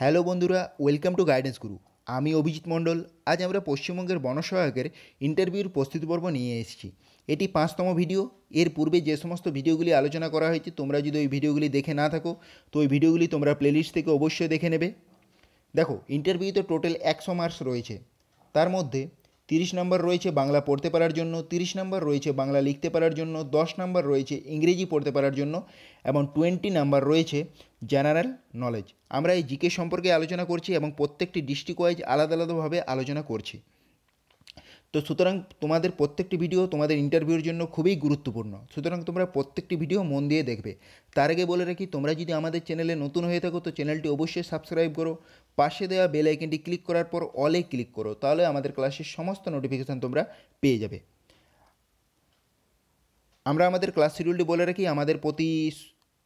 Hello বন্ধুরা, welcome to guidance গুরু। আমি অভিজিৎ মণ্ডল। আজ আমরা পশ্চিমবঙ্গের বনসহায়কের ইন্টারভিউর প্রস্তুতি পর্ব নিয়ে এসেছি। এটি 5তম ভিডিও। এর পূর্বে যে সমস্ত ভিডিওগুলি আলোচনা করা হয়েছে, তোমরা যদি ওই ভিডিওগুলি দেখে না থাকো তো ওই ভিডিওগুলি তোমরা প্লেলিস্ট থেকে অবশ্যই দেখে নেবে। দেখো, ইন্টারভিউতে টোটাল 100 মার্কস রয়েছে। তার মধ্যে 30 নম্বর রয়েছে বাংলা পড়তে পারার জন্য, 30 নম্বর রয়েছে বাংলা লিখতে পারার জন্য, 10 নম্বর রয়েছে ইংরেজি পড়তে পারার জন্য এবং 20 নাম্বার রয়েছে জেনারেল নলেজ। আমরা এই জিকে সম্পর্কে আলোচনা করছি এবং প্রত্যেকটি ডিস্ট্রিক্ট ওয়াইজ আলাদা আলাদাভাবে আলোচনা করছি। তো সুতরাং তোমাদের প্রত্যেকটি ভিডিও তোমাদের ইন্টারভিউর জন্য খুবই গুরুত্বপূর্ণ। সুতরাং তোমরা প্রত্যেকটি ভিডিও মন দিয়ে দেখবে। তার আগে বলে রাখি, তোমরা যদি আমাদের চ্যানেলে নতুন হয়ে থাকো তো চ্যানেলটি অবশ্যই সাবস্ক্রাইব করো। পাশে দেওয়া বেল আইকনটি ক্লিক করার পর অলে ক্লিক করো, তাহলে আমাদের ক্লাসের সমস্ত নোটিফিকেশান তোমরা পেয়ে যাবে। আমরা আমাদের ক্লাস শিডিউলটি বলে রাখি।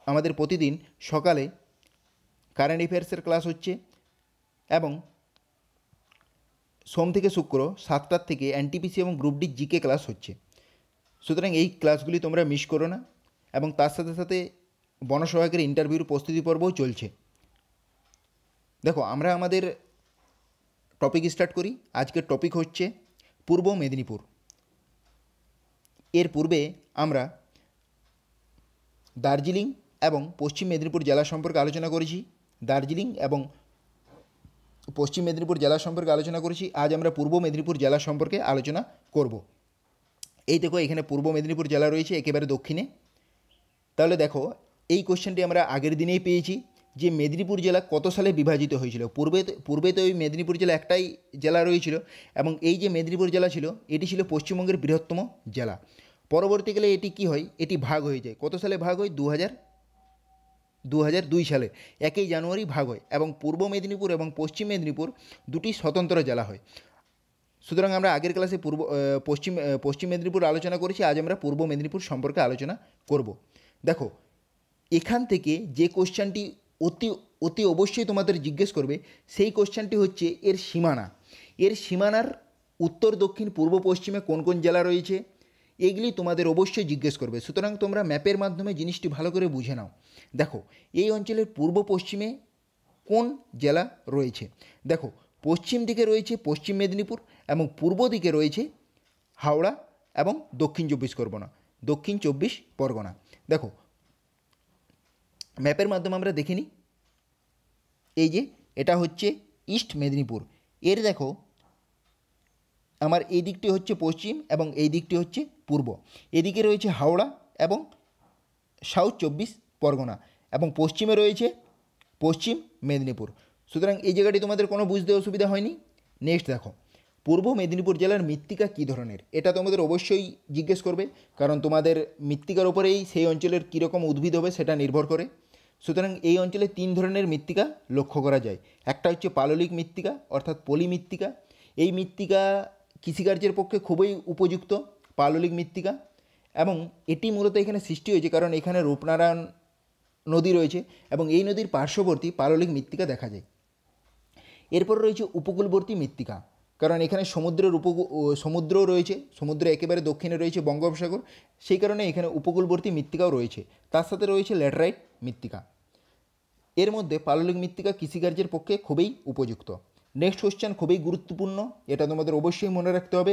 আমাদের প্রতিদিন সকালে কারেন্ট অ্যাফেয়ার্সের ক্লাস হচ্ছে এবং সোম থেকে শুক্র 7টার থেকে এনটিপিসি এবং গ্রুপ ডি জিকে ক্লাস হচ্ছে। সুতরাং এই ক্লাসগুলি তোমরা মিস করো না। এবং তার সাথে সাথে বনসহায়কের ইন্টারভিউর প্রস্তুতি পর্বও চলছে। দেখো, আমরা আমাদের টপিক স্টার্ট করি। আজকের টপিক হচ্ছে পূর্ব মেদিনীপুর। এর পূর্বে আমরা দার্জিলিং এবং পশ্চিম মেদিনীপুর জেলা সম্পর্কে আলোচনা করেছি। দার্জিলিং এবং পশ্চিম মেদিনীপুর জেলা সম্পর্কে আলোচনা করেছি। আজ আমরা পূর্ব মেদিনীপুর জেলা সম্পর্কে আলোচনা করব। এই দেখো, এখানে পূর্ব মেদিনীপুর জেলা রয়েছে একেবারে দক্ষিণে। তাহলে দেখো, এই কোশ্চেনটি আমরা আগের দিনেই পেয়েছি যে মেদিনীপুর জেলা কত সালে বিভাজিত হয়েছিল। পূর্বে তো ওই মেদিনীপুর জেলা একটাই জেলা রয়েছিল এবং এই যে মেদিনীপুর জেলা ছিল এটি ছিল পশ্চিমবঙ্গের বৃহত্তম জেলা। পরবর্তীকালে এটি কি হয়, এটি ভাগ হয়ে যায়। কত সালে ভাগ হয়? 2002 সালে 1 জানুয়ারি ভাগ হয় এবং পূর্ব মেদিনীপুর এবং পশ্চিম মেদিনীপুর দুটি স্বতন্ত্র জেলা হয়। সুতরাং আমরা আগের ক্লাসে পশ্চিম মেদিনীপুর আলোচনা করেছি। আজ আমরা পূর্ব মেদিনীপুর সম্পর্কে আলোচনা করব। দেখো, এখান থেকে যে কোশ্চেনটি অতি অবশ্যই তোমাদের জিজ্ঞেস করবে সেই কোশ্চেনটি হচ্ছে এর সীমানা। এর সীমানার উত্তর, দক্ষিণ, পূর্ব, পশ্চিমে কোন কোন জেলা রয়েছে এগুলি তোমাদের অবশ্যই জিজ্ঞেস করবে। সুতরাং তোমরা ম্যাপের মাধ্যমে জিনিসটি ভালো করে বুঝে নাও। দেখো, এই অঞ্চলের পূর্ব পশ্চিমে কোন জেলা রয়েছে। দেখো, পশ্চিম দিকে রয়েছে পশ্চিম মেদিনীপুর এবং পূর্ব দিকে রয়েছে হাওড়া এবং দক্ষিণ চব্বিশ পরগনা। দেখো, ম্যাপের মাধ্যমে আমরা দেখে নিই। এই যে এটা হচ্ছে ইস্ট মেদিনীপুর। এর দেখো, আমার এই দিকটি হচ্ছে পশ্চিম এবং এই দিকটি হচ্ছে পূর্ব। এদিকে রয়েছে হাওড়া এবং সাউথ 24 পরগনা এবং পশ্চিমে রয়েছে পশ্চিম মেদিনীপুর। সুতরাং এই জায়গাটি তোমাদের কোনো বুঝতে অসুবিধা হয়নি। নেক্সট দেখো, পূর্ব মেদিনীপুর জেলার মৃত্তিকা কী ধরনের, এটা তোমাদের অবশ্যই জিজ্ঞেস করবে, কারণ তোমাদের মৃত্তিকার ওপরেই সেই অঞ্চলের কীরকম উদ্ভিদ হবে সেটা নির্ভর করে। সুতরাং এই অঞ্চলে 3 ধরনের মৃত্তিকা লক্ষ্য করা যায়। একটা হচ্ছে পাললিক মৃত্তিকা অর্থাৎ পলি মৃত্তিকা। এই মৃত্তিকা কৃষিকার্যের পক্ষে খুবই উপযুক্ত, পাললিক মৃত্তিকা। এবং এটি মূলত এখানে সৃষ্টি হয়েছে কারণ এখানে রূপনারায়ণ নদী রয়েছে এবং এই নদীর পার্শ্ববর্তী পাললিক মৃত্তিকা দেখা যায়। এরপর রয়েছে উপকূলবর্তী মৃত্তিকা, কারণ এখানে সমুদ্র রয়েছে, সমুদ্র একেবারে দক্ষিণে রয়েছে বঙ্গোপসাগর, সেই কারণে এখানে উপকূলবর্তী মৃত্তিকাও রয়েছে। তার সাথে রয়েছে ল্যাটেরাইট মৃত্তিকা। এর মধ্যে পাললিক মৃত্তিকা কৃষিকার্যের পক্ষে খুবই উপযুক্ত। নেক্সট কোশ্চেন খুবই গুরুত্বপূর্ণ, এটা তোমাদের অবশ্যই মনে রাখতে হবে।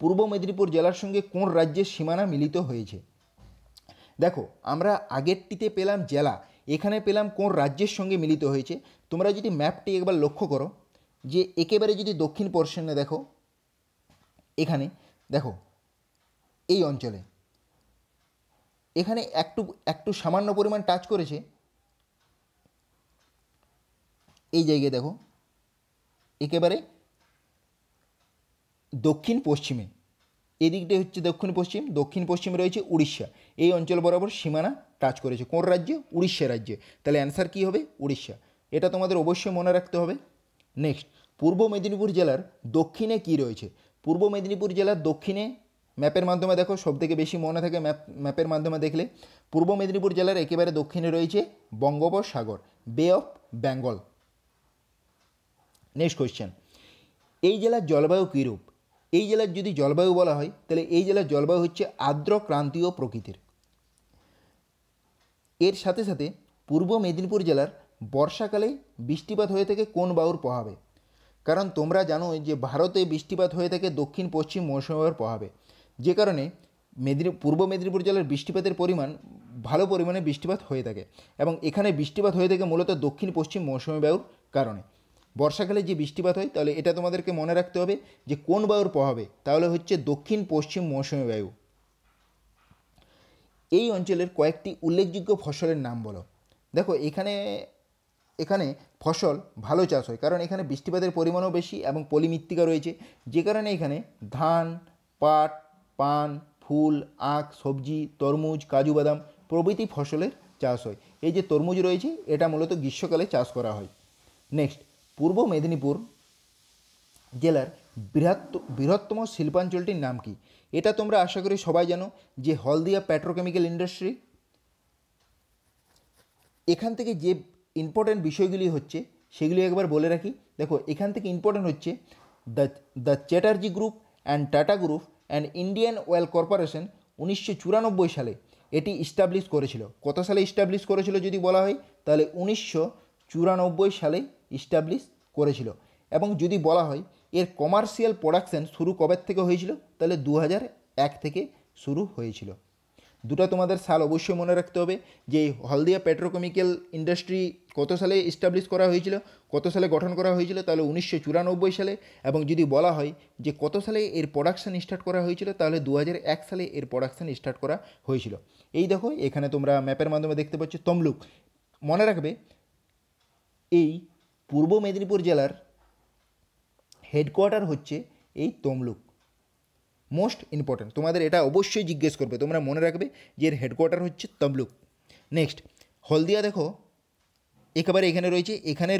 পূর্ব মেদিনীপুর জেলার সঙ্গে কোন রাজ্যের সীমানা মিলিত হয়েছে। দেখো, আমরা আগেরটিতে পেলাম জেলা, এখানে পেলাম কোন রাজ্যের সঙ্গে মিলিত হয়েছে। তোমরা যদি ম্যাপটি একবার লক্ষ্য করো, যে একেবারে যদি দক্ষিণ পোর্শনে দেখো, এখানে দেখো এই অঞ্চলে এখানে একটু সামান্য পরিমাণ টাচ করেছে। এই জায়গায় দেখো একেবারে দক্ষিণ পশ্চিমে, এদিকটাই হচ্ছে দক্ষিণ পশ্চিমে রয়েছে উড়িষ্যা। এই অঞ্চল বরাবর সীমানা টাচ করেছে কোন রাজ্যে? উড়িষ্যা রাজ্যে। তাহলে অ্যান্সার কী হবে? উড়িষ্যা। এটা তোমাদের অবশ্যই মনে রাখতে হবে। নেক্সট, পূর্ব মেদিনীপুর জেলার দক্ষিণে কি রয়েছে। পূর্ব মেদিনীপুর জেলার দক্ষিণে ম্যাপের মাধ্যমে দেখো, সবথেকে বেশি মনে থাকে ম্যাপের মাধ্যমে দেখলে। পূর্ব মেদিনীপুর জেলার একেবারে দক্ষিণে রয়েছে বঙ্গোপসাগর, বে অফ বেঙ্গল। নেক্সট কোয়েশ্চেন, এই জেলার জলবায়ু কীরূপ। এই জেলার যদি জলবায়ু বলা হয় তাহলে এই জেলার জলবায়ু হচ্ছে আর্দ্র ক্রান্তীয় প্রকৃতির। এর সাথে সাথে পূর্ব মেদিনীপুর জেলার বর্ষাকালে বৃষ্টিপাত হয়ে থাকে কোন বায়ুর প্রভাবে? কারণ তোমরা জানো যে ভারতে বৃষ্টিপাত হয়ে থাকে দক্ষিণ পশ্চিম মৌসুমী বায়ুর প্রভাবে, যে কারণে পূর্ব মেদিনীপুর জেলার বৃষ্টিপাতের পরিমাণ ভালো পরিমাণে বৃষ্টিপাত হয়ে থাকে, এবং এখানে বৃষ্টিপাত হয়ে থাকে মূলত দক্ষিণ পশ্চিম মৌসুমী বায়ুর কারণে। বর্ষাকালে যে বৃষ্টিপাত হয়, তাহলে এটা তোমাদেরকে মনে রাখতে হবে যে কোন বায়ুর প্রভাবে, তাহলে হচ্ছে দক্ষিণ পশ্চিম মৌসুমী বায়ু। এই অঞ্চলের কয়েকটি উল্লেখযোগ্য ফসলের নাম বলো। দেখো এখানে এখানে ফসল ভালো চাষ হয়, কারণ এখানে বৃষ্টিপাতের পরিমাণও বেশি এবং পলিমৃত্তিকা রয়েছে, যে কারণে এখানে ধান, পাট, পান, ফুল, আখ, সবজি, তরমুজ, কাজু বাদাম প্রভৃতি ফসলের চাষ হয়। এই যে তরমুজ রয়েছে, এটা মূলত গ্রীষ্মকালে চাষ করা হয়। নেক্সট, পূর্ব মেদিনীপুর জেলার বৃহত্তম শিল্পাঞ্চলটির নাম কি? এটা তোমরা আশা করি সবাই জানো যে হলদিয়া পেট্রোকেমিক্যাল ইন্ডাস্ট্রি। এখান থেকে যে ইম্পর্ট্যান্ট বিষয়গুলি হচ্ছে সেগুলি একবার বলে রাখি। দেখো এখান থেকে ইম্পর্ট্যান্ট হচ্ছে the Chatterjee group and tata group and Indian oil corporation 1994 সালে এটি ইস্টাবলিশ করেছিল। কত সালে ইস্টাবলিশ করেছিল যদি বলা হয়, তাহলে 1994 সালে ইস্টাবলিশ করেছিল। এবং যদি বলা হয় এর কমার্শিয়াল প্রোডাকশান শুরু কবে থেকে হয়েছিল, তাহলে 2001 থেকে শুরু হয়েছিল। দুটো তোমাদের সাল অবশ্যই মনে রাখতে হবে যে হলদিয়া পেট্রোকেমিক্যাল ইন্ডাস্ট্রি কত সালে এস্টাবলিশ করা হয়েছিল, কত সালে গঠন করা হয়েছিল, তাহলে 1994 সালে। এবং যদি বলা হয় যে কত সালে এর প্রোডাকশান স্টার্ট করা হয়েছিল, তাহলে 2001 সালে এর প্রোডাকশান স্টার্ট করা হয়েছিল। এই দেখো এখানে তোমরা ম্যাপের মাধ্যমে দেখতে পাচ্ছ তমলুক। মনে রাখবে এই পূর্ব মেদিনীপুর জেলার হেডকোয়ার্টার হচ্ছে এই তমলুক। মোস্ট ইম্পর্ট্যান্ট, তোমাদের এটা অবশ্যই জিজ্ঞেস করবে, তোমরা মনে রাখবে যে এর হেডকোয়ার্টার হচ্ছে তমলুক। নেক্সট, হলদিয়া দেখো একেবারে এখানে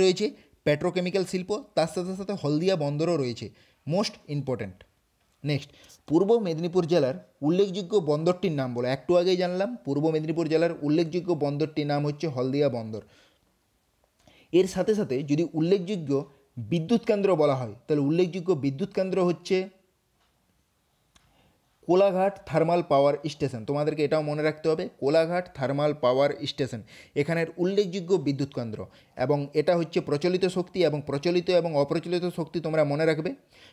রয়েছে পেট্রোকেমিক্যাল শিল্প, তার সাথে সাথে হলদিয়া বন্দরও রয়েছে। Most important. নেক্সট, পূর্ব মেদিনীপুর জেলার উল্লেখযোগ্য বন্দরটির নাম বলো। একটু আগেই জানলাম পূর্ব মেদিনীপুর জেলার উল্লেখযোগ্য বন্দরটির নাম হচ্ছে হলদিয়া বন্দর। এর সাথে সাথে যদি উল্লেখযোগ্য বিদ্যুৎ কেন্দ্র বলা হয়, তাহলে উল্লেখযোগ্য বিদ্যুৎ কেন্দ্র হচ্ছে কোলাঘাট থার্মাল পাওয়ার স্টেশন। তোমাদেরকে এটাও মনে রাখতে হবে, কোলাঘাট থার্মাল পাওয়ার স্টেশন এখানের উল্লেখযোগ্য বিদ্যুৎ কেন্দ্র। এবং এটা হচ্ছে প্রচলিত শক্তি, এবং প্রচলিত এবং অপ্রচলিত শক্তি তোমরা মনে রাখবে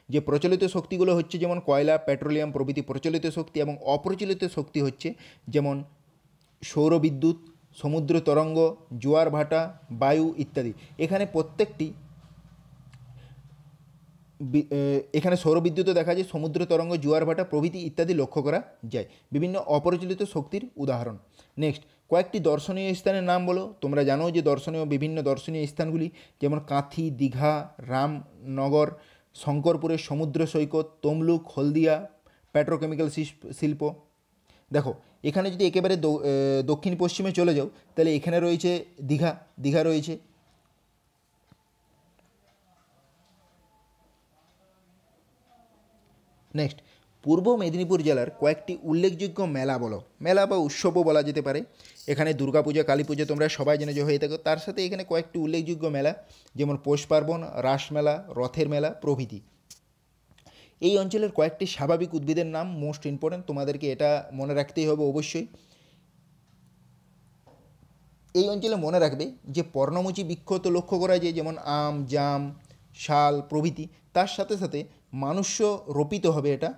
যে প্রচলিত শক্তিগুলো হচ্ছে যেমন কয়লা, পেট্রোলিয়াম প্রভৃতি প্রচলিত শক্তি, এবং অপ্রচলিত শক্তি হচ্ছে যেমন সৌরবিদ্যুৎ, সমুদ্র তরঙ্গ, জোয়ার ভাটা, বায়ু ইত্যাদি। এখানে প্রত্যেকটি এখানে সৌরবিদ্যুৎও দেখা যায়, সমুদ্র তরঙ্গ, জোয়ার ভাটা প্রভৃতি ইত্যাদি লক্ষ্য করা যায়, বিভিন্ন অপ্রচলিত শক্তির উদাহরণ। নেক্সট, কয়েকটি দর্শনীয় স্থানের নাম বলো। তোমরা জানো যে বিভিন্ন দর্শনীয় স্থানগুলি যেমন কাঁথি, দীঘা, রামনগর, শঙ্করপুরের সমুদ্র সৈকত, তমলুক, হলদিয়া পেট্রোকেমিক্যাল শিল্প। দেখো এখানে যদি একেবারে দক্ষিণ পশ্চিমে চলে যাও, তাহলে এখানে রয়েছে দীঘা রয়েছে। নেক্সট, পূর্ব মেদিনীপুর জেলার কয়েকটি উল্লেখযোগ্য মেলা বলো। মেলা বা উৎসবও বলা যেতে পারে। এখানে দুর্গাপূজা, কালী পুজো তোমরা সবাই জেনে হয়ে থাকো, তার সাথে এখানে কয়েকটি উল্লেখযোগ্য মেলা যেমন পৌষ পার্বণ, রাসমেলা, রথের মেলা প্রভৃতি। এই অঞ্চলের কয়েকটি স্বাভাবিক উদ্ভিদের নাম মোস্ট ইম্পর্ট্যান্ট, তোমাদেরকে এটা মনে রাখতেই হবে অবশ্যই। এই অঞ্চলে মনে রাখবে যে পর্ণমোচী বৃক্ষ তো লক্ষ্য করা যায়, যেমন আম, জাম, শাল প্রভৃতি। তার সাথে সাথে মানুষ্য রোপিত হবে, এটা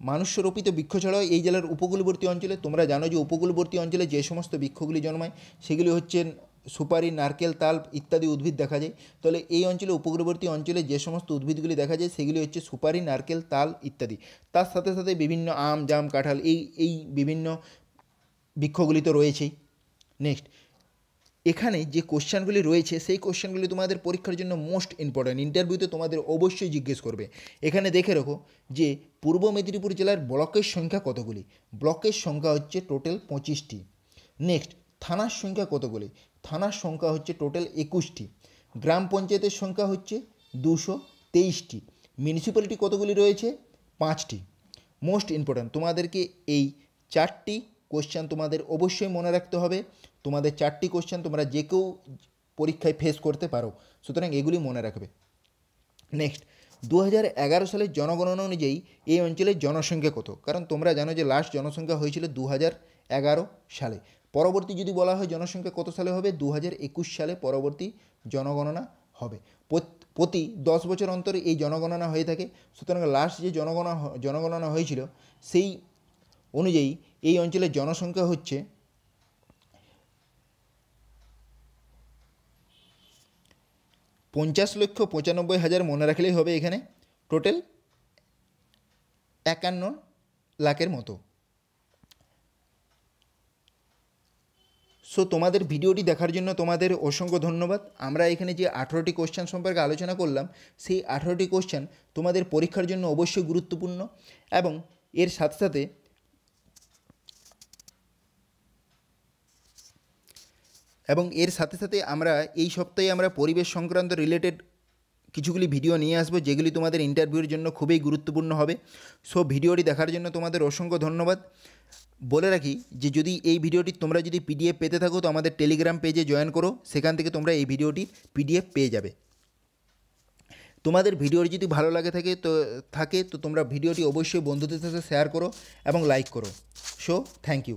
মানুষ্য রোপিত বৃক্ষ ছাড়াও এই জেলার উপকূলবর্তী অঞ্চলে তোমরা জানো যে উপকূলবর্তী অঞ্চলে যে সমস্ত বৃক্ষগুলি জন্মায় সেগুলি হচ্ছে সুপারি, নারকেল, তাল ইত্যাদি উদ্ভিদ দেখা যায়। তাহলে এই অঞ্চলে উপকূলবর্তী অঞ্চলে যে সমস্ত উদ্ভিদগুলি দেখা যায় সেগুলি হচ্ছে সুপারি, নারকেল, তাল ইত্যাদি। তার সাথে সাথে বিভিন্ন আম, জাম, কাঁঠাল এই বিভিন্ন বৃক্ষগুলি তো রয়েছেই। নেক্সট, এখানে যে কোশ্চেনগুলি রয়েছে সেই কোশ্চেনগুলি তোমাদের পরীক্ষার জন্য মোস্ট ইম্পর্ট্যান্ট, ইন্টারভিউতে তোমাদের অবশ্যই জিজ্ঞেস করবে। এখানে দেখে রাখো যে পূর্ব মেদিনীপুর জেলার ব্লকের সংখ্যা কতগুলি। ব্লকের সংখ্যা হচ্ছে টোটাল 25টি। নেক্সট, থানার সংখ্যা কতগুলি। থানার সংখ্যা হচ্ছে টোটাল 21টি। গ্রাম পঞ্চায়েতের সংখ্যা হচ্ছে 223টি। মিউনিসিপ্যালিটি কতগুলি রয়েছে, 5টি। মোস্ট ইম্পর্ট্যান্ট, তোমাদেরকে এই 4টি কোশ্চেন তোমাদের অবশ্যই মনে রাখতে হবে। তোমাদের 4টি কোশ্চেন তোমরা যে কেউ পরীক্ষায় ফেস করতে পারো, সুতরাং এগুলি মনে রাখবে। নেক্সট, 2011 সালের জনগণনা অনুযায়ী এই অঞ্চলের জনসংখ্যা কত? কারণ তোমরা জানো যে লাস্ট জনসংখ্যা হয়েছিল 2011 সালে। পরবর্তী যদি বলা হয় জনসংখ্যা কত সালে হবে, 2021 সালে পরবর্তী জনগণনা হবে। প্রতি 10 বছর অন্তরে এই জনগণনা হয়ে থাকে। সুতরাং লাস্ট যে জনগণনা হয়েছিল সেই অনুযায়ী এই অঞ্চলের জনসংখ্যা হচ্ছে 50,95,000, মনে রাখলেই হবে। এখানে টোটাল 51 লাখের মতো। সো তোমাদের ভিডিওটি দেখার জন্য তোমাদের অসংখ্য ধন্যবাদ। আমরা এখানে যে 18টি কোশ্চেন সম্পর্কে আলোচনা করলাম, সেই 18টি কোশ্চেন তোমাদের পরীক্ষার জন্য অবশ্যই গুরুত্বপূর্ণ। এবং এর সাথে সাথে আমরা এই সপ্তাহে আমরা পরিবেশ সংক্রান্ত রিলেটেড কিছুগুলি ভিডিও নিয়ে আসবো, যেগুলি তোমাদের ইন্টারভিউর জন্য খুবই গুরুত্বপূর্ণ হবে। সো ভিডিওটি দেখার জন্য তোমাদের অসংখ্য ধন্যবাদ। বলে রাখি যে যদি এই ভিডিওটি তোমরা যদি পিডিএফ পেতে থাকো তো আমাদের টেলিগ্রাম পেজে জয়েন করো, সেখান থেকে তোমরা এই ভিডিওটি পিডিএফ পেয়ে যাবে। তোমাদের ভিডিওটি যদি ভালো থাকে তো তোমরা ভিডিওটি অবশ্যই বন্ধুদের সাথে শেয়ার করো এবং লাইক করো। So thank you.